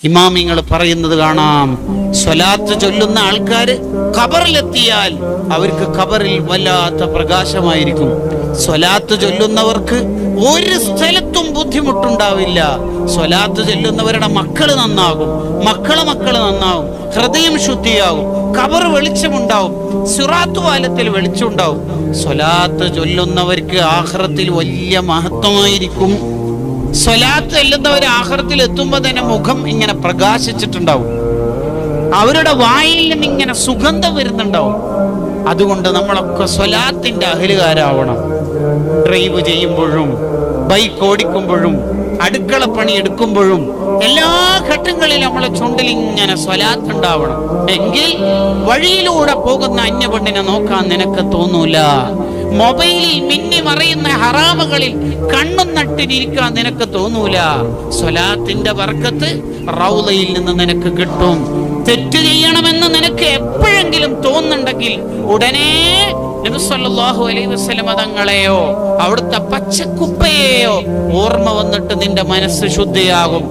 ഇമാമിങ്ങൾ പറയുന്നത് കാണാം, സ്വലാത്ത് ചൊല്ലുന്ന ആൾക്കാര് ഖബറിലെത്തിയാൽ അവർക്ക് ഖബറിൽ വല്ലാത്ത പ്രകാശമായിരിക്കും. സ്വലാത്ത് ചൊല്ലുന്നവർക്ക് ഒരു സ്ഥലത്തും ബുദ്ധിമുട്ടുണ്ടാവില്ല. സ്വലാത്ത് ചൊല്ലുന്നവരുടെ മക്കള് നന്നാകും, മക്കള് നന്നാവും, ഹൃദയം ശുദ്ധിയാകും, ഖബർ വെളിച്ചമുണ്ടാവും, സിറാത്ത് പാലത്തിൽ വെളിച്ചമുണ്ടാവും. സ്വലാത്ത് ചൊല്ലുന്നവർക്ക് ആഖിറത്തിൽ വലിയ മഹത്വമായിരിക്കും. സ്വലാത്ത് ചൊല്ലുന്നവർ ആഖിറത്തിൽ എത്തുമ്പോ തന്നെ മുഖം ഇങ്ങനെ പ്രകാശിച്ചിട്ടുണ്ടാവും, അവരുടെ വായിൽ നിന്ന് ഇങ്ങനെ സുഗന്ധം വരുന്നുണ്ടാവും. അതുകൊണ്ട് നമ്മളൊക്കെ സ്വലാത്തിന്റെ അഹലുകാരാവണം. ഡ്രൈവ് ചെയ്യുമ്പോഴും, ബൈക്ക് ഓടിക്കുമ്പോഴും, അടുക്കള പണി എടുക്കുമ്പോഴും എല്ലാ ഘട്ടങ്ങളിലും നമ്മളെ ചുണ്ടിൽ ഇങ്ങനെ സ്വലാത്ത് ഉണ്ടാവണം. എങ്കിൽ വഴിയിലൂടെ പോകുന്ന അന്യപെണ്ണിനെ നോക്കാൻ നിനക്ക് തോന്നൂല. മൊബൈലിൽ മിന്നി മറയുന്ന ഹറാമുകളിൽ കണ്ണും നട്ടിരിക്കാൻ നിനക്ക് തോന്നൂല. സ്വലാത്തിന്റെ ബർക്കത്ത് റൗളയിൽ നിന്ന് നിനക്ക് കിട്ടും. തെറ്റ് ചെയ്യണമെന്ന് നിനക്ക് എപ്പോഴെങ്കിലും തോന്നുന്നുണ്ടെങ്കിൽ ഉടനെ നബി സല്ലല്ലാഹു അലൈഹി വസല്ലം തങ്ങളെയോ അവിടുത്തെ പച്ചക്കുപ്പയെയോ ഓർമ്മ വന്നിട്ട് നിന്റെ മനസ്സ് ശുദ്ധിയാകും.